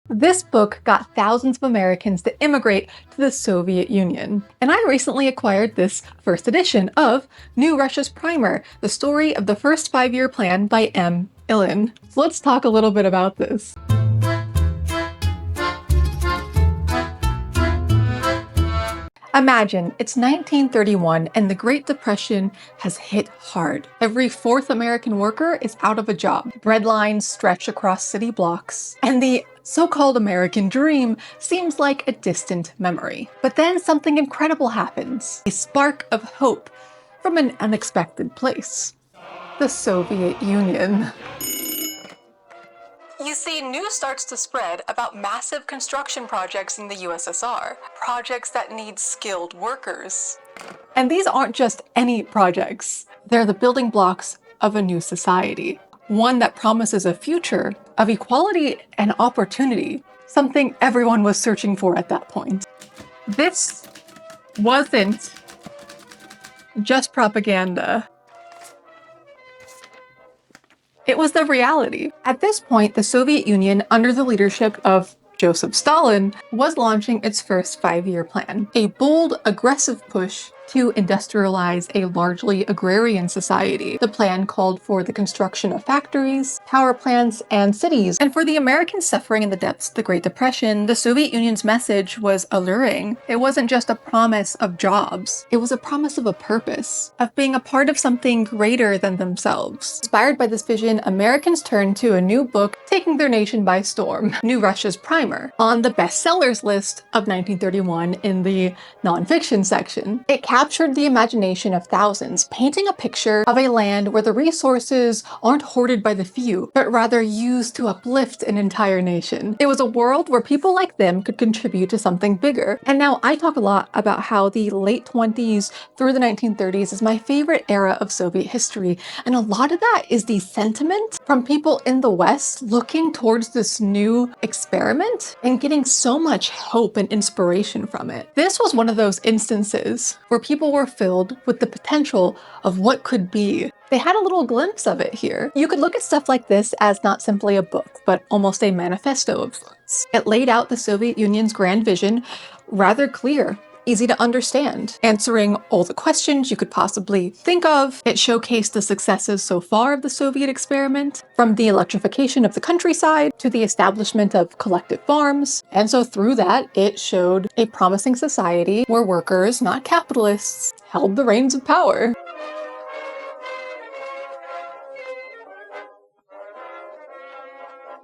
This book got thousands of Americans to immigrate to the Soviet Union. And I recently acquired this first edition of New Russia's Primer, the story of the first 5-year plan by M. Ilin. So let's talk a little bit about this. Imagine, it's 1931 and the Great Depression has hit hard. Every fourth American worker is out of a job. Bread lines stretch across city blocks, and the so-called American dream seems like a distant memory. But then something incredible happens. A spark of hope from an unexpected place. The Soviet Union. You see, news starts to spread about massive construction projects in the USSR, projects that need skilled workers. And these aren't just any projects. They're the building blocks of a new society, one that promises a future of equality and opportunity, something everyone was searching for at that point. This wasn't just propaganda. It was the reality. At this point, the Soviet Union, under the leadership of Joseph Stalin, was launching its first 5-year plan, a bold, aggressive push to industrialize a largely agrarian society. The plan called for the construction of factories, power plants, and cities. And for the Americans suffering in the depths of the Great Depression, the Soviet Union's message was alluring. It wasn't just a promise of jobs. It was a promise of a purpose, of being a part of something greater than themselves. Inspired by this vision, Americans turned to a new book taking their nation by storm, New Russia's Primer, on the bestsellers list of 1931 in the nonfiction section. It captured the imagination of thousands, painting a picture of a land where the resources aren't hoarded by the few, but rather used to uplift an entire nation. It was a world where people like them could contribute to something bigger. And now I talk a lot about how the late 20s through the 1930s is my favorite era of Soviet history. And a lot of that is the sentiment from people in the West looking towards this new experiment and getting so much hope and inspiration from it. This was one of those instances where people were filled with the potential of what could be. They had a little glimpse of it here. You could look at stuff like this as not simply a book, but almost a manifesto of sorts. It laid out the Soviet Union's grand vision, rather clear, easy to understand, answering all the questions you could possibly think of. It showcased the successes so far of the Soviet experiment, from the electrification of the countryside to the establishment of collective farms. And so through that, it showed a promising society where workers, not capitalists, held the reins of power.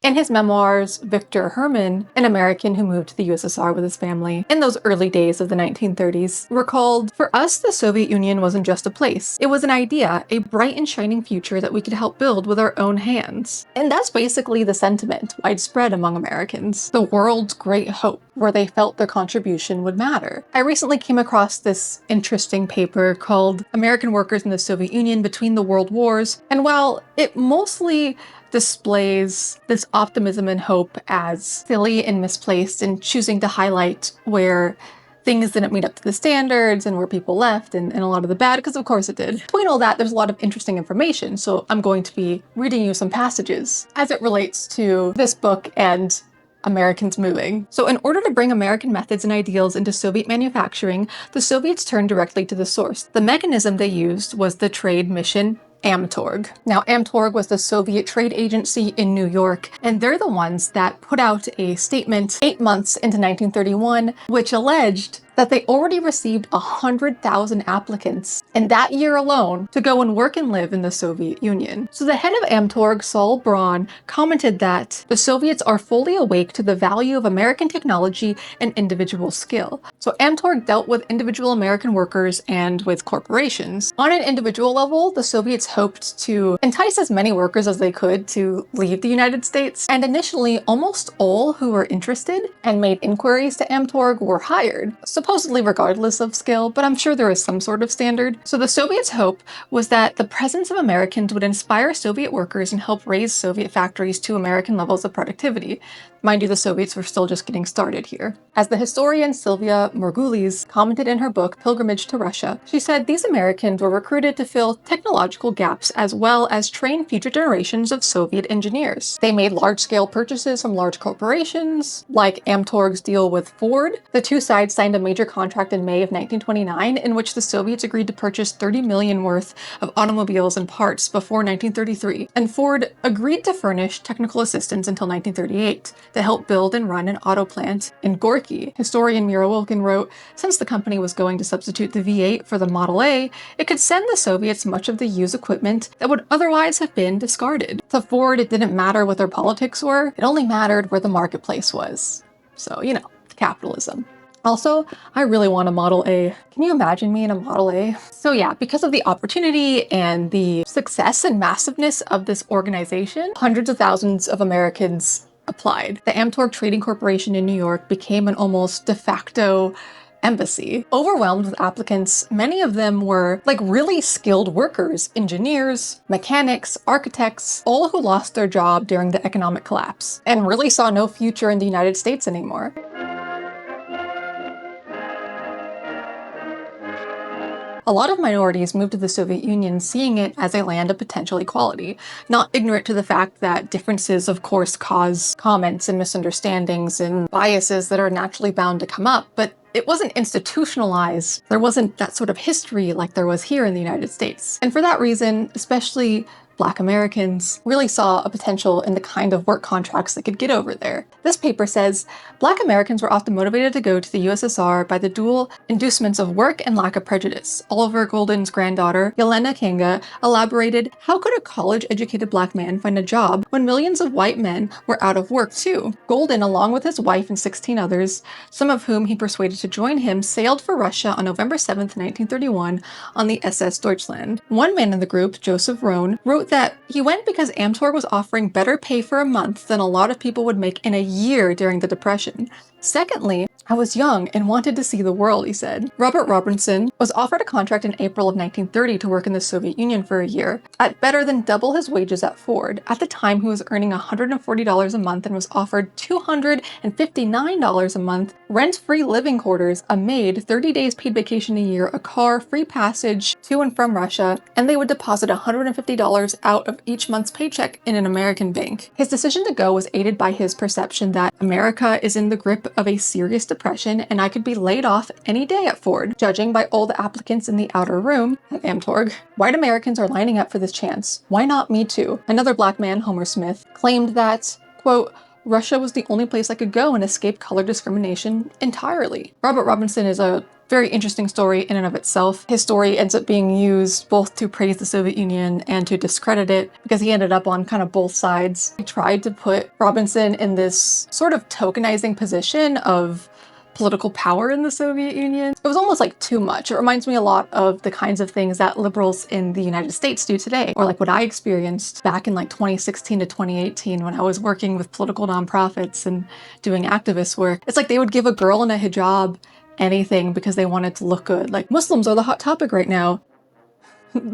In his memoirs, Victor Herman, an American who moved to the USSR with his family in those early days of the 1930s, recalled, "For us, the Soviet Union wasn't just a place. It was an idea, a bright and shining future that we could help build with our own hands." And that's basically the sentiment widespread among Americans. The world's great hope, where they felt their contribution would matter. I recently came across this interesting paper called American Workers in the Soviet Union Between the World Wars, and while it mostly displays this optimism and hope as silly and misplaced, and choosing to highlight where things didn't meet up to the standards and where people left and a lot of the bad, because of course it did. Between all that, there's a lot of interesting information, so I'm going to be reading you some passages as it relates to this book and Americans moving. So in order to bring American methods and ideals into Soviet manufacturing, the Soviets turned directly to the source. The mechanism they used was the trade mission Amtorg. Now, Amtorg was the Soviet trade agency in New York, and they're the ones that put out a statement 8 months into 1931, which alleged that they already received 100,000 applicants in that year alone to go and work and live in the Soviet Union. So the head of Amtorg, Saul Braun, commented that the Soviets are fully awake to the value of American technology and individual skill. So Amtorg dealt with individual American workers and with corporations. On an individual level, the Soviets hoped to entice as many workers as they could to leave the United States. And initially, almost all who were interested and made inquiries to Amtorg were hired, supposedly regardless of skill, but I'm sure there is some sort of standard. So the Soviets' hope was that the presence of Americans would inspire Soviet workers and help raise Soviet factories to American levels of productivity. Mind you, the Soviets were still just getting started here. As the historian Sylvia Margulies commented in her book, Pilgrimage to Russia, she said these Americans were recruited to fill technological gaps as well as train future generations of Soviet engineers. They made large-scale purchases from large corporations, like Amtorg's deal with Ford. The two sides signed a major contract in May of 1929 in which the Soviets agreed to purchase $30 million worth of automobiles and parts before 1933, and Ford agreed to furnish technical assistance until 1938 to help build and run an auto plant in Gorky. Historian Mira Wilkin wrote, since the company was going to substitute the V8 for the Model A, it could send the Soviets much of the used equipment that would otherwise have been discarded. To Ford, it didn't matter what their politics were, it only mattered where the marketplace was. So, you know, capitalism. Also, I really want a Model A. Can you imagine me in a Model A? So yeah, because of the opportunity and the success and massiveness of this organization, hundreds of thousands of Americans applied. The Amtorg Trading Corporation in New York became an almost de facto embassy. Overwhelmed with applicants, many of them were like really skilled workers, engineers, mechanics, architects, all who lost their job during the economic collapse and really saw no future in the United States anymore. A lot of minorities moved to the Soviet Union seeing it as a land of potential equality, not ignorant to the fact that differences of course cause comments and misunderstandings and biases that are naturally bound to come up, but it wasn't institutionalized. There wasn't that sort of history like there was here in the United States. And for that reason, especially Black Americans really saw a potential in the kind of work contracts they could get over there. This paper says, Black Americans were often motivated to go to the USSR by the dual inducements of work and lack of prejudice. Oliver Golden's granddaughter, Yelena Kanga, elaborated, how could a college-educated Black man find a job when millions of white men were out of work too? Golden, along with his wife and 16 others, some of whom he persuaded to join him, sailed for Russia on November 7, 1931 on the SS Deutschland. One man in the group, Joseph Rohn, wrote that he went because Amtorg was offering better pay for a month than a lot of people would make in a year during the Depression. Secondly, I was young and wanted to see the world, he said. Robert Robinson was offered a contract in April of 1930 to work in the Soviet Union for a year, at better than double his wages at Ford. At the time, he was earning $140 a month and was offered $259 a month, rent-free living quarters, a maid, 30 days paid vacation a year, a car, free passage to and from Russia, and they would deposit $150 out of each month's paycheck in an American bank. His decision to go was aided by his perception that America is in the grip of a serious depression and I could be laid off any day at Ford. Judging by all the applicants in the outer room at Amtorg, white Americans are lining up for this chance. Why not me too? Another Black man, Homer Smith, claimed that, quote, Russia was the only place I could go and escape color discrimination entirely. Robert Robinson is a very interesting story in and of itself. His story ends up being used both to praise the Soviet Union and to discredit it because he ended up on kind of both sides. He tried to put Robinson in this sort of tokenizing position of political power in the Soviet Union. It was almost like too much. It reminds me a lot of the kinds of things that liberals in the United States do today, or like what I experienced back in like 2016 to 2018 when I was working with political nonprofits and doing activist work. It's like they would give a girl in a hijab anything because they wanted to look good. Like, Muslims are the hot topic right now.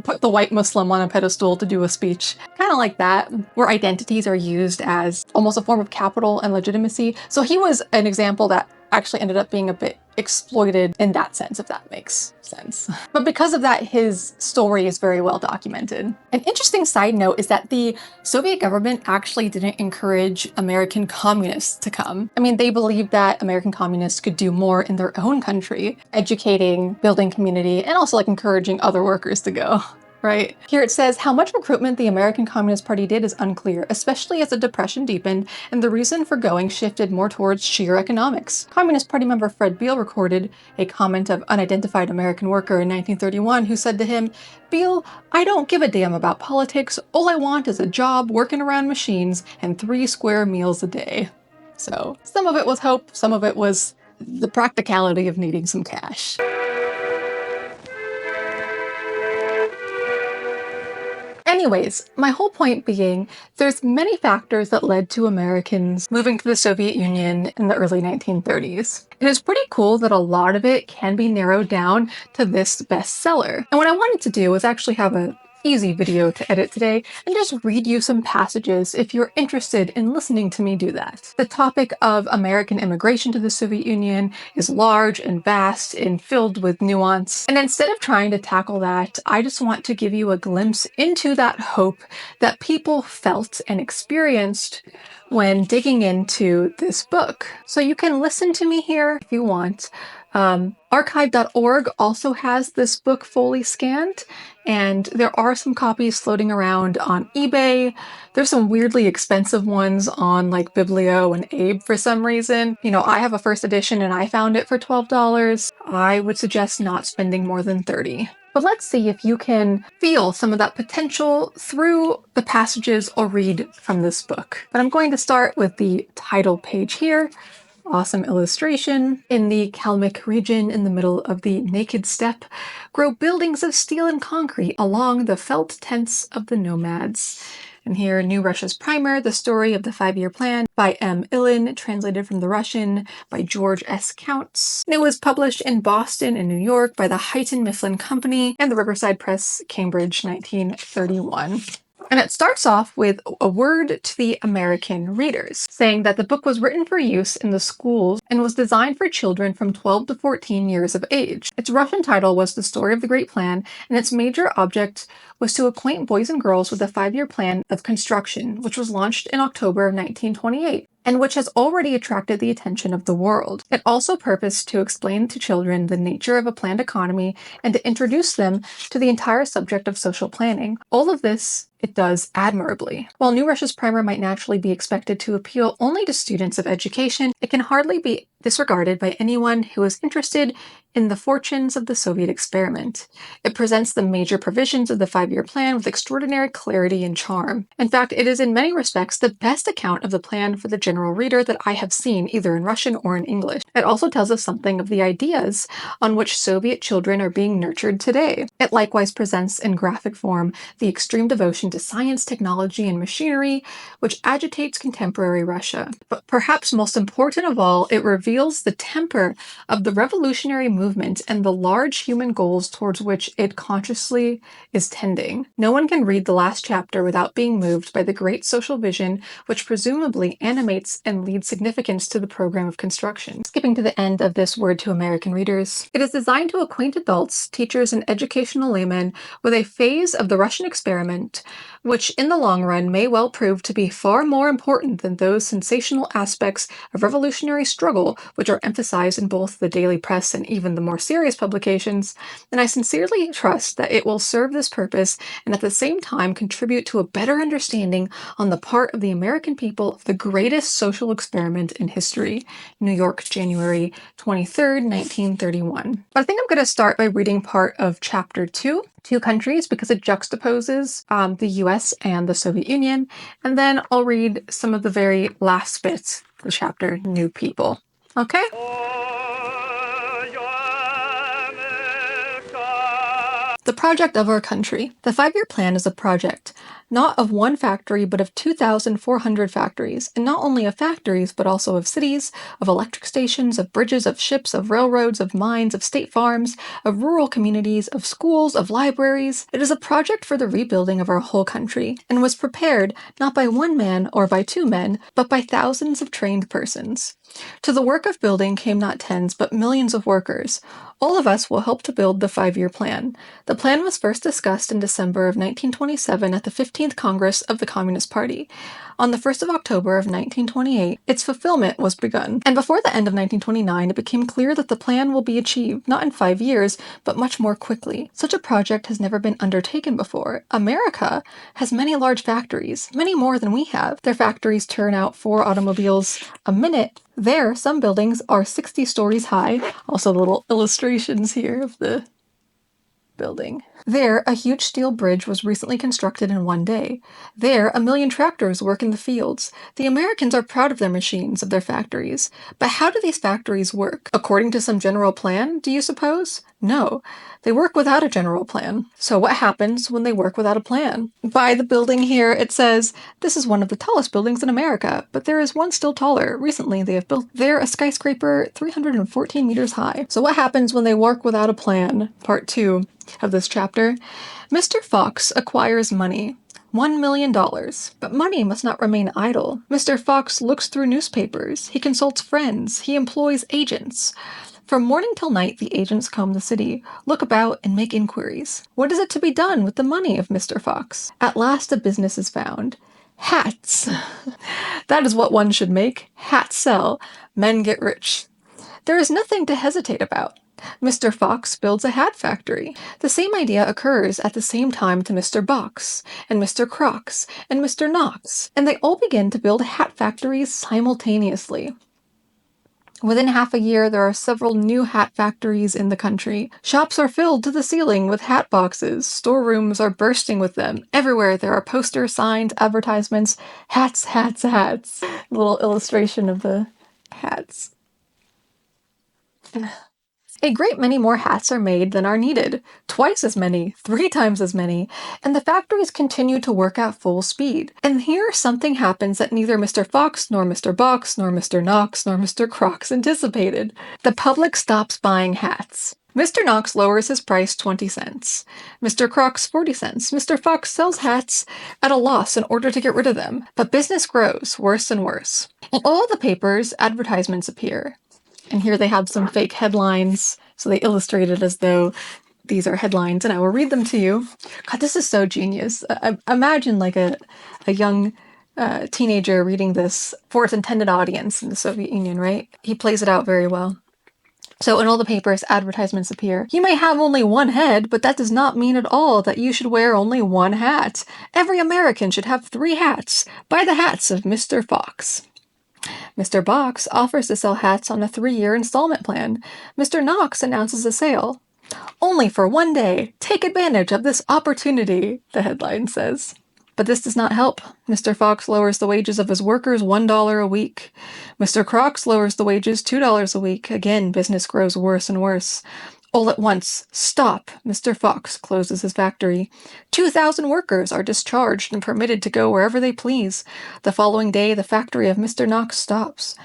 Put the white Muslim on a pedestal to do a speech. Kind of like that, where identities are used as almost a form of capital and legitimacy. So he was an example that actually ended up being a bit exploited in that sense, if that makes sense. But because of that, his story is very well documented. An interesting side note is that the Soviet government actually didn't encourage American communists to come. I mean, they believed that American communists could do more in their own country, educating, building community, and also like encouraging other workers to go. Right? Here it says, how much recruitment the American Communist Party did is unclear, especially as the Depression deepened and the reason for going shifted more towards sheer economics. Communist Party member Fred Beale recorded a comment of unidentified American worker in 1931 who said to him, Beale, I don't give a damn about politics. All I want is a job working around machines and 3 square meals a day. So some of it was hope, some of it was the practicality of needing some cash. Anyways, my whole point being, there's many factors that led to Americans moving to the Soviet Union in the early 1930s. It is pretty cool that a lot of it can be narrowed down to this bestseller. And what I wanted to do was actually have a easy video to edit today and just read you some passages if you're interested in listening to me do that. The topic of American immigration to the Soviet Union is large and vast and filled with nuance. And instead of trying to tackle that, I just want to give you a glimpse into that hope that people felt and experienced when digging into this book. So you can listen to me here if you want. Archive.org also has this book fully scanned, and there are some copies floating around on eBay. There's some weirdly expensive ones on like Biblio and Abe for some reason. You know, I have a first edition and I found it for $12. I would suggest not spending more than $30. But let's see if you can feel some of that potential through the passages I'll read from this book. But I'm going to start with the title page here. Awesome illustration. In the Kalmyk region, in the middle of the naked steppe, grow buildings of steel and concrete along the felt tents of the nomads. And here, New Russia's Primer, The Story of the 5-Year Plan by M. Ilin, translated from the Russian by George S. Counts. And it was published in Boston and New York by the Houghton Mifflin Company and the Riverside Press, Cambridge, 1931. And it starts off with a word to the American readers, saying that the book was written for use in the schools and was designed for children from 12 to 14 years of age. Its Russian title was The Story of the Great Plan, and its major object was to acquaint boys and girls with the 5-year plan of construction, which was launched in October of 1928. And which has already attracted the attention of the world. It also purposed to explain to children the nature of a planned economy and to introduce them to the entire subject of social planning. All of this it does admirably. While New Russia's Primer might naturally be expected to appeal only to students of education, it can hardly be disregarded by anyone who is interested in the fortunes of the Soviet experiment. It presents the major provisions of the 5-year plan with extraordinary clarity and charm. In fact, it is in many respects the best account of the plan for the general reader that I have seen, either in Russian or in English. It also tells us something of the ideas on which Soviet children are being nurtured today. It likewise presents in graphic form the extreme devotion to science, technology, and machinery, which agitates contemporary Russia. But perhaps most important of all, it reveals the temper of the revolutionary movement and the large human goals towards which it consciously is tending. No one can read the last chapter without being moved by the great social vision which presumably animates and leads significance to the program of construction. Skipping to the end of this word to American readers, it is designed to acquaint adults, teachers, and educational laymen with a phase of the Russian experiment which in the long run may well prove to be far more important than those sensational aspects of revolutionary struggle which are emphasized in both the daily press and even the more serious publications, and I sincerely trust that it will serve this purpose and at the same time contribute to a better understanding on the part of the American people of the greatest social experiment in history. New York, January 23rd, 1931. But I think I'm going to start by reading part of Chapter 2, Two Countries, because it juxtaposes the US and the Soviet Union, and then I'll read some of the very last bits of the chapter, New People. Okay? The project of our country. The 5-year plan is a project, not of one factory, but of 2,400 factories, and not only of factories, but also of cities, of electric stations, of bridges, of ships, of railroads, of mines, of state farms, of rural communities, of schools, of libraries. It is a project for the rebuilding of our whole country, and was prepared not by one man or by two men, but by thousands of trained persons. To the work of building came not tens, but millions of workers. All of us will help to build the 5-year plan. The plan was first discussed in December of 1927 at the 15th Congress of the Communist Party. On the 1st of October of 1928, its fulfillment was begun. And before the end of 1929, it became clear that the plan will be achieved, not in 5 years, but much more quickly. Such a project has never been undertaken before. America has many large factories, many more than we have. Their factories turn out 4 automobiles a minute. There, some buildings are 60 stories high. Also little illustrations here of the building. There, a huge steel bridge was recently constructed in one day. There, 1 million tractors work in the fields. The Americans are proud of their machines, of their factories. But how do these factories work? According to some general plan, do you suppose? No, they work without a general plan. So what happens when they work without a plan? By the building here, it says, this is one of the tallest buildings in America, but there is one still taller. Recently, they have built there a skyscraper 314 meters high. So what happens when they work without a plan? Part 2 of this chapter. Mr. Fox acquires money. $1 million. But money must not remain idle. Mr. Fox looks through newspapers. He consults friends. He employs agents. From morning till night, the agents comb the city, look about, and make inquiries. What is it to be done with the money of Mr. Fox? At last a business is found. Hats. That is what one should make. Hats sell. Men get rich. There is nothing to hesitate about. Mr. Fox builds a hat factory. The same idea occurs at the same time to Mr. Box, and Mr. Crox, and Mr. Knox, and they all begin to build hat factories simultaneously. Within half a year, there are several new hat factories in the country. Shops are filled to the ceiling with hat boxes. Storerooms are bursting with them. Everywhere there are posters, signs, advertisements. Hats, hats, hats. A little illustration of the hats. A great many more hats are made than are needed. Twice as many, 3 times as many, and the factories continue to work at full speed. And here something happens that neither Mr. Fox, nor Mr. Box, nor Mr. Knox, nor Mr. Crox anticipated. The public stops buying hats. Mr. Knox lowers his price 20 cents. Mr. Crox 40 cents. Mr. Fox sells hats at a loss in order to get rid of them. But business grows worse and worse. In all the papers, advertisements appear. And here they have some fake headlines, so they illustrate it as though these are headlines, and I will read them to you. God, this is so genius. Imagine like a young teenager reading this for its intended audience in the Soviet Union, right? He plays it out very well. So in all the papers, advertisements appear. You may have only one head, but that does not mean at all that you should wear only one hat. Every American should have 3 hats. Buy the hats of Mr. Fox. Mr. Box offers to sell hats on a 3-year installment plan. Mr. Knox announces a sale. Only for 1 day. Take advantage of this opportunity, the headline says. But this does not help. Mr. Fox lowers the wages of his workers $1 a week. Mr. Crox lowers the wages $2 a week. Again, business grows worse and worse. All at once, stop! Mr. Fox closes his factory. 2,000 workers are discharged and permitted to go wherever they please. The following day, the factory of Mr. Knox stops.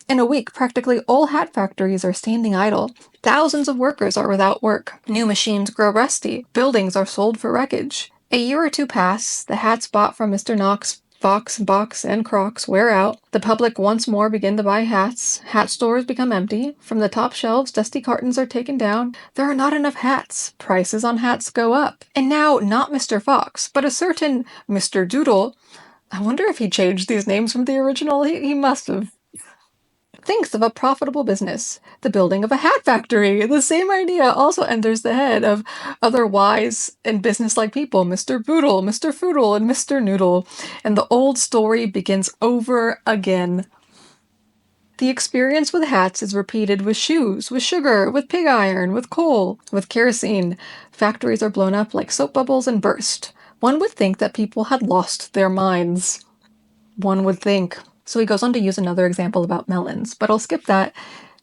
In a week, practically all hat factories are standing idle. Thousands of workers are without work. New machines grow rusty. Buildings are sold for wreckage. A year or two pass. The hats bought from Mr. Knox, Fox, Box, and Crox wear out. The public once more begin to buy hats. Hat stores become empty. From the top shelves, dusty cartons are taken down. There are not enough hats. Prices on hats go up. And now, not Mr. Fox, but a certain Mr. Doodle. I wonder if he changed these names from the original. He must have. Thinks of a profitable business, the building of a hat factory. The same idea also enters the head of other wise and businesslike people, Mr. Boodle, Mr. Foodle, and Mr. Noodle, and the old story begins over again. The experience with hats is repeated with shoes, with sugar, with pig iron, with coal, with kerosene. Factories are blown up like soap bubbles and burst. One would think that people had lost their minds. One would think. So he goes on to use another example about melons, but I'll skip that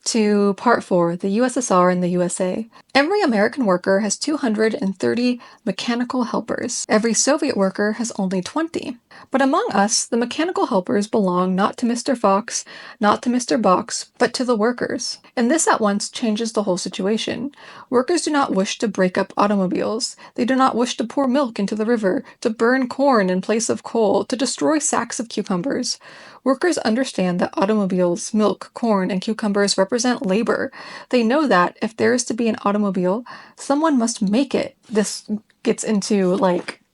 to part 4, the USSR and the USA. Every American worker has 230 mechanical helpers. Every Soviet worker has only 20. But among us, the mechanical helpers belong not to Mr. Fox, not to Mr. Box, but to the workers. And this at once changes the whole situation. Workers do not wish to break up automobiles. They do not wish to pour milk into the river, to burn corn in place of coal, to destroy sacks of cucumbers. Workers understand that automobiles, milk, corn, and cucumbers represent labor. They know that if there is to be an automobile, someone must make it. This gets into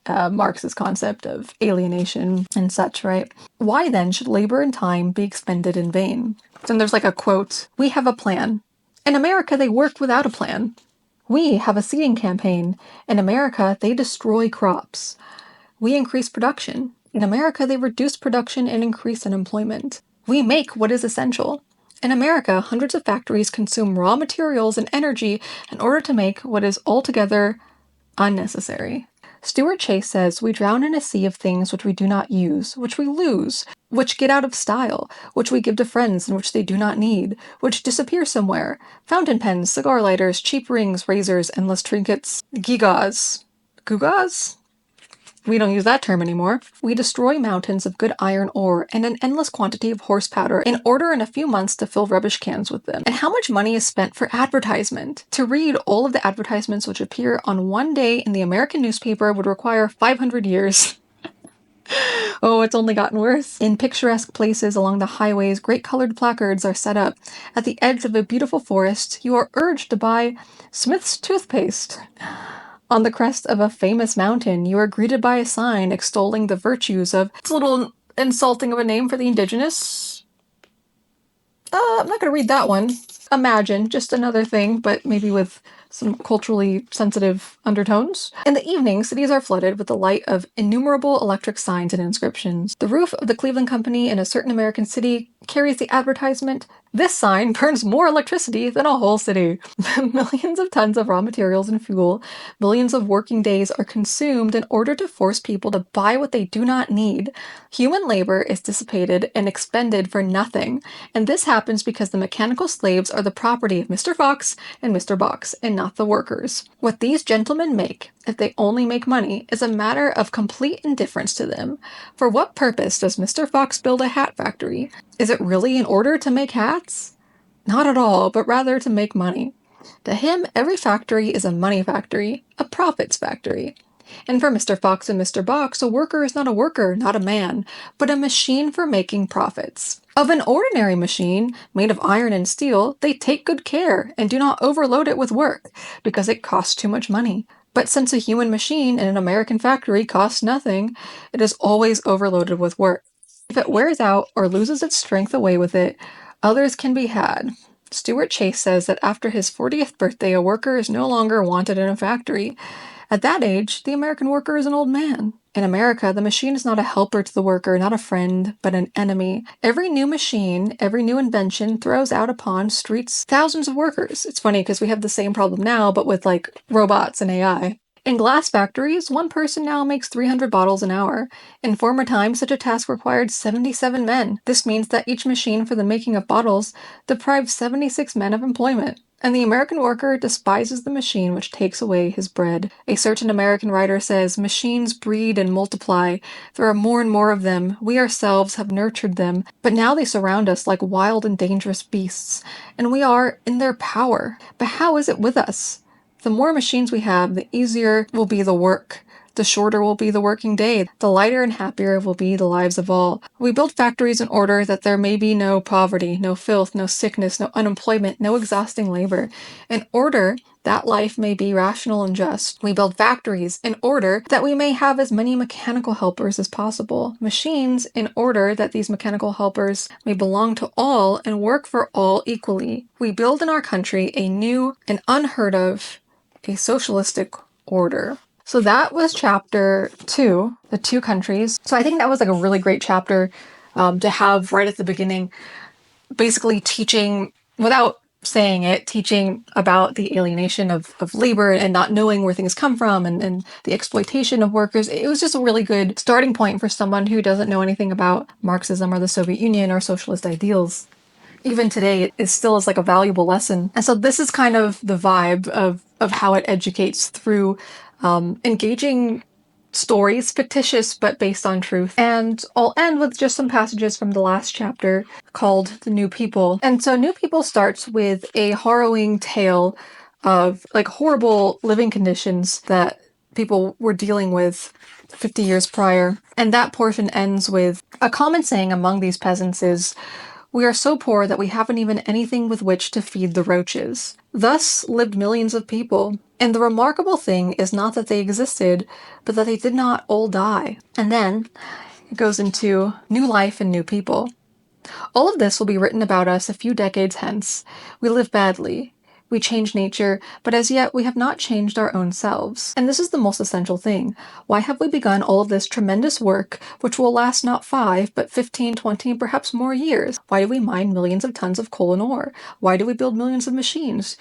Marx's concept of alienation and such, right? Why then should labor and time be expended in vain? Then there's a quote, "We have a plan. In America, they work without a plan. We have a seeding campaign. In America, they destroy crops. We increase production. In America, they reduce production and increase unemployment. We make what is essential. In America, hundreds of factories consume raw materials and energy in order to make what is altogether unnecessary." Stuart Chase says, "We drown in a sea of things which we do not use, which we lose, which get out of style, which we give to friends and which they do not need, which disappear somewhere. Fountain pens, cigar lighters, cheap rings, razors, endless trinkets, gewgaws." Gewgaws? We don't use that term anymore. "We destroy mountains of good iron ore and an endless quantity of horse powder in order in a few months to fill rubbish cans with them." And how much money is spent for advertisement? To read all of the advertisements which appear on one day in the American newspaper would require 500 years. Oh, it's only gotten worse. In picturesque places along the highways, great colored placards are set up. At the edge of a beautiful forest, you are urged to buy Smith's toothpaste. On the crest of a famous mountain, you are greeted by a sign extolling the virtues of... It's a little insulting of a name for the indigenous. I'm not going to read that one. Imagine, just another thing, but maybe with some culturally sensitive undertones. In the evening, cities are flooded with the light of innumerable electric signs and inscriptions. The roof of the Cleveland Company in a certain American city carries the advertisement, "This sign burns more electricity than a whole city." Millions of tons of raw materials and fuel, millions of working days are consumed in order to force people to buy what they do not need. Human labor is dissipated and expended for nothing, and this happens because the mechanical slaves are the property of Mr. Fox and Mr. Box, and not the workers. What these gentlemen make, if they only make money, is a matter of complete indifference to them. For what purpose does Mr. Fox build a hat factory? Is it really in order to make hats? Not at all, but rather to make money. To him, every factory is a money factory, a profits factory. And for Mr. Fox and Mr. Box, a worker is not a worker, not a man, but a machine for making profits. Of an ordinary machine, made of iron and steel, they take good care and do not overload it with work, because it costs too much money. But since a human machine in an American factory costs nothing, it is always overloaded with work. If it wears out or loses its strength away with it, others can be had. Stuart Chase says that after his 40th birthday, a worker is no longer wanted in a factory. At that age, the American worker is an old man. In America, the machine is not a helper to the worker, not a friend, but an enemy. Every new machine, every new invention throws out upon streets thousands of workers. It's funny because we have the same problem now, but with like robots and AI. In glass factories, one person now makes 300 bottles an hour. In former times, such a task required 77 men. This means that each machine for the making of bottles deprives 76 men of employment. And the American worker despises the machine which takes away his bread. A certain American writer says, "Machines breed and multiply. There are more and more of them. We ourselves have nurtured them, but now they surround us like wild and dangerous beasts, and we are in their power. But how is it with us? The more machines we have, the easier will be the work. The shorter will be the working day. The lighter and happier will be the lives of all. We build factories in order that there may be no poverty, no filth, no sickness, no unemployment, no exhausting labor. In order that life may be rational and just. We build factories in order that we may have as many mechanical helpers as possible. Machines in order that these mechanical helpers may belong to all and work for all equally. We build in our country a new and unheard of, a socialistic order." So that was chapter 2, the two countries. So I think that was like a really great chapter to have right at the beginning, basically teaching, without saying it, teaching about the alienation of labor and not knowing where things come from and the exploitation of workers. It was just a really good starting point for someone who doesn't know anything about Marxism or the Soviet Union or socialist ideals. Even today, it still is like a valuable lesson. And so this is kind of the vibe of how it educates through engaging stories, fictitious but based on truth. And I'll end with just some passages from the last chapter called The New People. And so New People starts with a harrowing tale of like horrible living conditions that people were dealing with 50 years prior. And that portion ends with a common saying among these peasants is, "We are so poor that we haven't even anything with which to feed the roaches." Thus lived millions of people. And the remarkable thing is not that they existed, but that they did not all die. And then it goes into new life and new people. All of this will be written about us a few decades hence. We live badly. We change nature, but as yet we have not changed our own selves. And this is the most essential thing. Why have we begun all of this tremendous work, which will last not 5, but 15, 20, and perhaps more years? Why do we mine millions of tons of coal and ore? Why do we build millions of machines?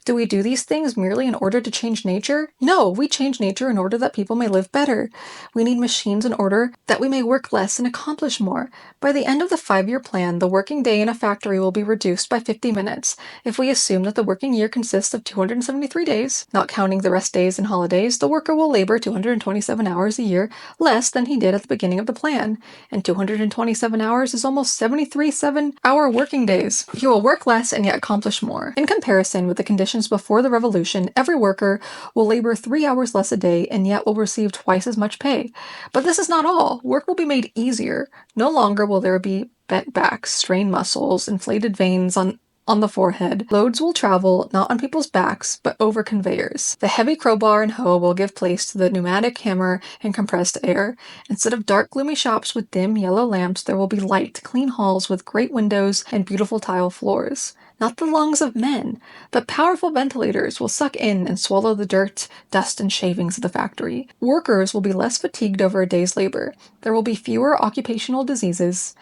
Do we do these things merely in order to change nature? No, we change nature in order that people may live better. We need machines in order that we may work less and accomplish more. By the end of the 5-year plan, the working day in a factory will be reduced by 50 minutes. If we assume that the working year consists of 273 days, not counting the rest days and holidays, the worker will labor 227 hours a year less than he did at the beginning of the plan. And 227 hours is almost 73 7-hour working days. He will work less and yet accomplish more. In comparison with the conditions before the revolution, every worker will labor 3 hours less a day and yet will receive twice as much pay. But this is not all. Work will be made easier. No longer will there be bent backs, strained muscles, inflated veins on the forehead. Loads will travel not on people's backs, but over conveyors. The heavy crowbar and hoe will give place to the pneumatic hammer and compressed air. Instead of dark, gloomy shops with dim, yellow lamps, there will be light, clean halls with great windows and beautiful tile floors. Not the lungs of men, but powerful ventilators will suck in and swallow the dirt, dust, and shavings of the factory. Workers will be less fatigued over a day's labor. There will be fewer occupational diseases.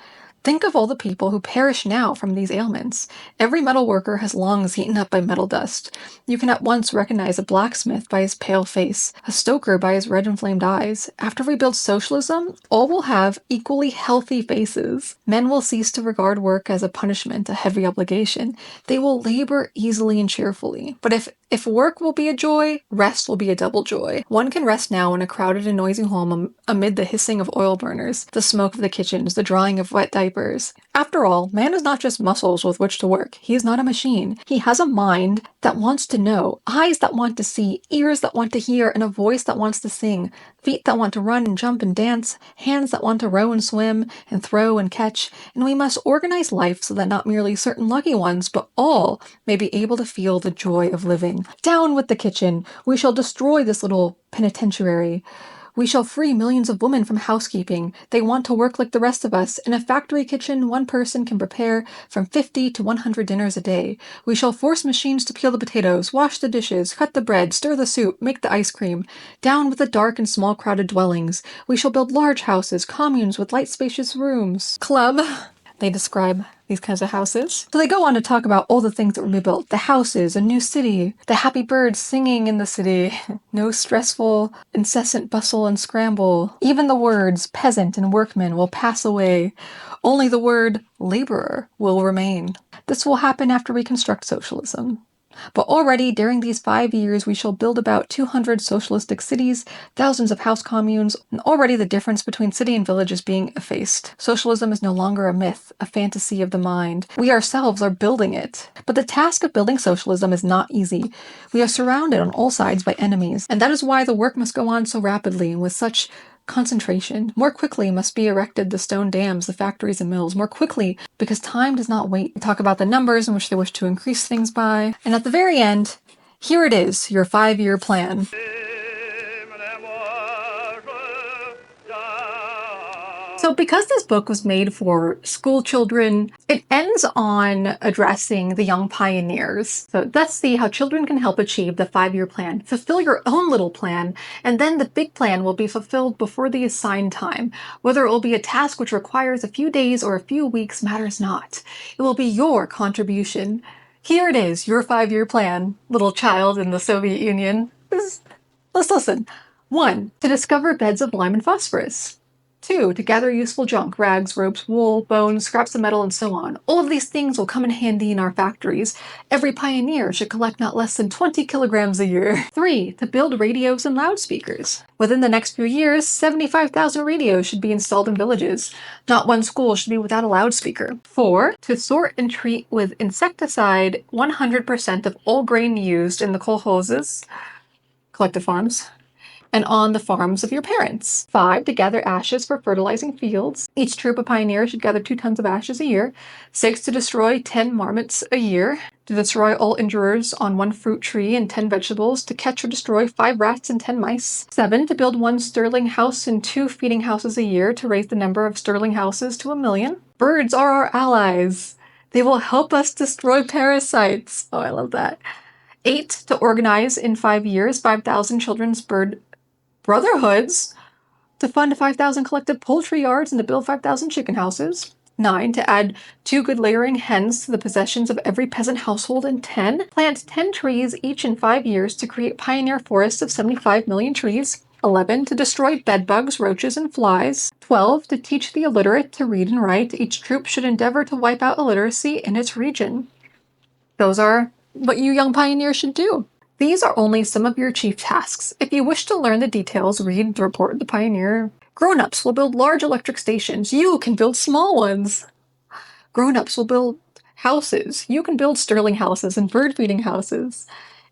Think of all the people who perish now from these ailments. Every metal worker has lungs eaten up by metal dust. You can at once recognize a blacksmith by his pale face, a stoker by his red inflamed eyes. After we build socialism, all will have equally healthy faces. Men will cease to regard work as a punishment, a heavy obligation. They will labor easily and cheerfully. But if work will be a joy, rest will be a double joy. One can rest now in a crowded and noisy home amid the hissing of oil burners, the smoke of the kitchens, the drying of wet diapers. After all, man is not just muscles with which to work. He is not a machine. He has a mind that wants to know, eyes that want to see, ears that want to hear, and a voice that wants to sing, feet that want to run and jump and dance, hands that want to row and swim and throw and catch. And we must organize life so that not merely certain lucky ones, but all may be able to feel the joy of living. Down with the kitchen! We shall destroy this little penitentiary. We shall free millions of women from housekeeping. They want to work like the rest of us. In a factory kitchen, one person can prepare from 50 to 100 dinners a day. We shall force machines to peel the potatoes, wash the dishes, cut the bread, stir the soup, make the ice cream. Down with the dark and small crowded dwellings. We shall build large houses, communes with light spacious rooms. Club. They describe these kinds of houses. So they go on to talk about all the things that will be built. The houses, a new city, the happy birds singing in the city, no stressful, incessant bustle and scramble. Even the words peasant and workman will pass away. Only the word laborer will remain. This will happen after we construct socialism. But already during these 5 years, we shall build about 200 socialistic cities, thousands of house communes, and already the difference between city and village is being effaced. Socialism is no longer a myth, a fantasy of the mind. We ourselves are building it. But the task of building socialism is not easy. We are surrounded on all sides by enemies, and that is why the work must go on so rapidly and with such concentration. More quickly must be erected the stone dams, the factories and mills. More quickly, because time does not wait. We talk about the numbers in which they wish to increase things by. And at the very end, here it is, your 5-year plan. So because this book was made for school children, it ends on addressing the young pioneers. So let's see how children can help achieve the 5-year plan. Fulfill your own little plan, and then the big plan will be fulfilled before the assigned time. Whether it will be a task which requires a few days or a few weeks matters not. It will be your contribution. Here it is, your 5-year plan, little child in the Soviet Union. Let's listen. 1. To discover beds of lime and phosphorus. 2. To gather useful junk, rags, ropes, wool, bones, scraps of metal, and so on. All of these things will come in handy in our factories. Every pioneer should collect not less than 20 kilograms a year. 3. To build radios and loudspeakers. Within the next few years, 75,000 radios should be installed in villages. Not one school should be without a loudspeaker. 4. To sort and treat with insecticide 100% of all grain used in the kolkhozes, collective farms, and on the farms of your parents. 5. To gather ashes for fertilizing fields. Each troop of pioneers should gather 2 tons of ashes a year. 6. To destroy 10 marmots a year. To destroy all injurers on 1 fruit tree and 10 vegetables. To catch or destroy 5 rats and 10 mice. 7. To build 1 sterling house and 2 feeding houses a year to raise the number of sterling houses to 1 million. Birds are our allies. They will help us destroy parasites. Oh, I love that. 8. To organize in 5 years 5,000 children's bird brotherhoods, to fund 5,000 collective poultry yards and to build 5,000 chicken houses. 9. To add 2 good layering hens to the possessions of every peasant household. And 10. Plant 10 trees each in 5 years to create pioneer forests of 75 million trees. 11. To destroy bedbugs, roaches, and flies. 12. To teach the illiterate to read and write. Each troop should endeavor to wipe out illiteracy in its region. Those are what you young pioneers should do. These are only some of your chief tasks. If you wish to learn the details, read the report of the pioneer. Grown-ups will build large electric stations. You can build small ones. Grown-ups will build houses. You can build sterling houses and bird-feeding houses.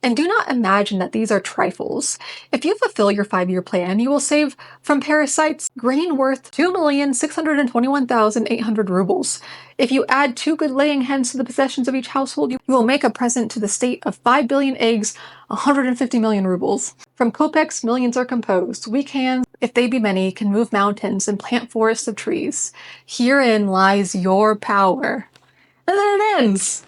And do not imagine that these are trifles. If you fulfill your 5-year plan, you will save from parasites grain worth 2,621,800 rubles. If you add 2 good laying hens to the possessions of each household, you will make a present to the state of 5 billion eggs, 150 million rubles. From kopecks, millions are composed. Weak hands, if they be many, can move mountains and plant forests of trees. Herein lies your power. And then it ends.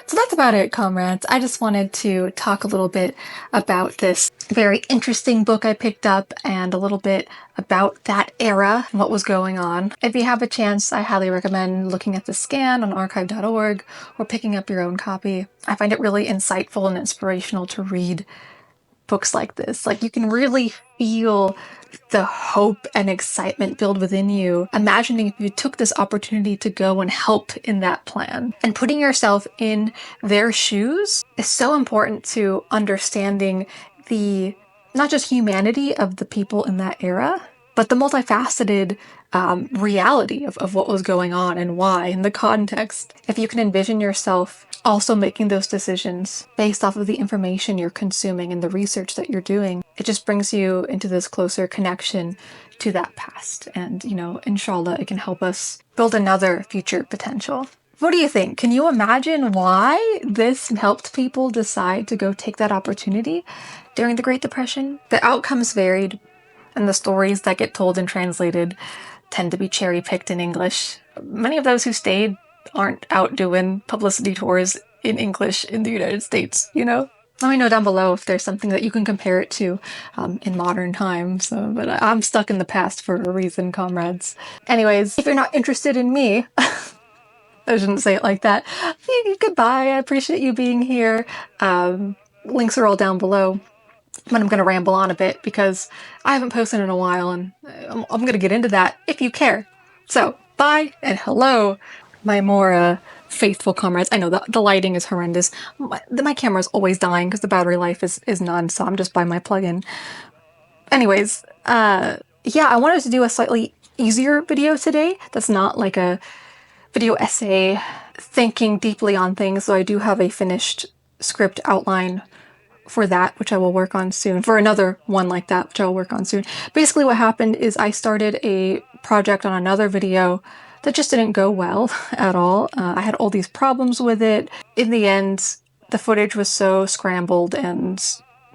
So that's about it, comrades. I just wanted to talk a little bit about this very interesting book I picked up and a little bit about that era and what was going on. If you have a chance, I highly recommend looking at the scan on archive.org or picking up your own copy. I find it really insightful and inspirational to read books like this. Like, you can really feel the hope and excitement build within you, imagining if you took this opportunity to go and help in that plan. And putting yourself in their shoes is so important to understanding the, not just humanity of the people in that era, but the multifaceted reality of what was going on and why and the context. If you can envision yourself also making those decisions based off of the information you're consuming and the research that you're doing, it just brings you into this closer connection to that past. And, you know, inshallah, it can help us build another future potential. What do you think? Can you imagine why this helped people decide to go take that opportunity during the Great Depression? The outcomes varied, and the stories that get told and translated tend to be cherry-picked in English. Many of those who stayed aren't out doing publicity tours in English in the United States, you know? Let me know down below if there's something that you can compare it to in modern times. But I'm stuck in the past for a reason, comrades. Anyways, if you're not interested in me, I shouldn't say it like that. Goodbye, I appreciate you being here. Links are all down below. But I'm going to ramble on a bit because I haven't posted in a while, and I'm going to get into that if you care. So, bye and hello, my more faithful comrades. I know the lighting is horrendous. My camera's always dying because the battery life is none, so I'm just buying my plug-in. Anyways, yeah, I wanted to do a slightly easier video today that's not like a video essay thinking deeply on things, so I do have a finished script outline for that, which I will work on soon, for another one like that, which I'll work on soon. Basically what happened is I started a project on another video that just didn't go well at all. I had all these problems with it. In the end, the footage was so scrambled and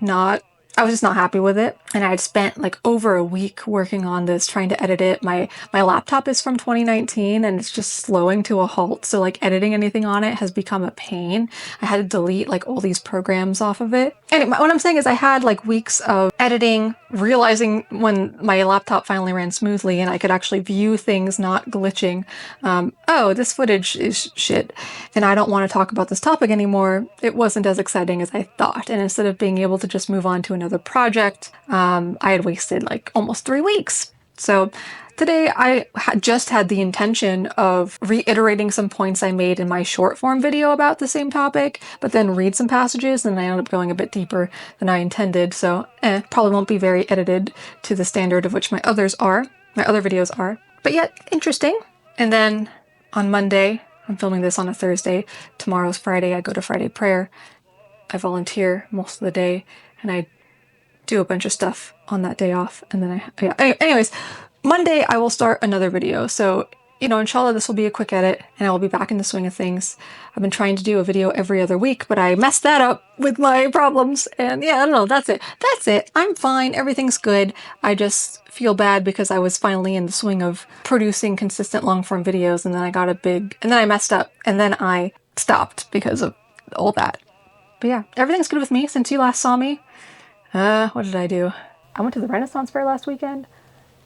I was just not happy with it. And I had spent like over a week working on this, trying to edit it. My laptop is from 2019 and it's just slowing to a halt. So like editing anything on it has become a pain. I had to delete like all these programs off of it. Anyway, what I'm saying is I had like weeks of editing, realizing when my laptop finally ran smoothly and I could actually view things not glitching. Oh, this footage is shit. And I don't want to talk about this topic anymore. It wasn't as exciting as I thought. And instead of being able to just move on to another project, I had wasted like almost 3 weeks. So today I just had the intention of reiterating some points I made in my short form video about the same topic, but then read some passages, and I ended up going a bit deeper than I intended. So probably won't be very edited to the standard of which my other videos are, but yet interesting. And then on Monday, I'm filming this on a Thursday, tomorrow's Friday, I go to Friday prayer. I volunteer most of the day, and I do a bunch of stuff on that day off, and then anyways, Monday I will start another video. So, you know, inshallah this will be a quick edit and I will be back in the swing of things. I've been trying to do a video every other week, but I messed that up with my problems, and yeah, I don't know, that's it. I'm fine, everything's good. I just feel bad because I was finally in the swing of producing consistent long form videos, and then I messed up, and then I stopped because of all that. But yeah, everything's good with me since you last saw me. What did I do? I went to the Renaissance Fair last weekend.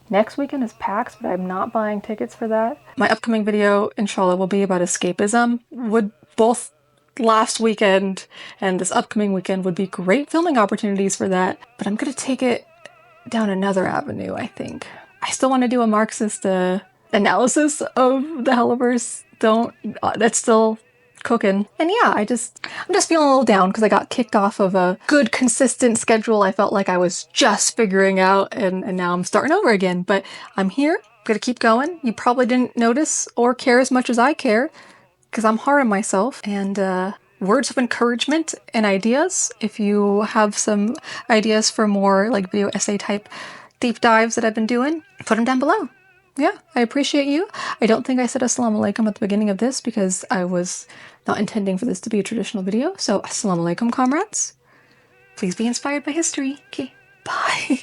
Next weekend is PAX, but I'm not buying tickets for that. My upcoming video, inshallah, will be about escapism. Both last weekend and this upcoming weekend would be great filming opportunities for that, but I'm gonna take it down another avenue, I think. I still want to do a Marxist analysis of the Helliverse. That's still cooking. And yeah, I'm just feeling a little down because I got kicked off of a good, consistent schedule I felt like I was just figuring out, and now I'm starting over again. But I'm here, I'm gonna keep going. You probably didn't notice or care as much as I care because I'm hard on myself. And words of encouragement and ideas, if you have some ideas for more like video essay type deep dives that I've been doing, put them down below. Yeah, I appreciate you. I don't think I said assalamu alaikum at the beginning of this because I was not intending for this to be a traditional video. So assalamu alaikum, comrades. Please be inspired by history. Okay, bye.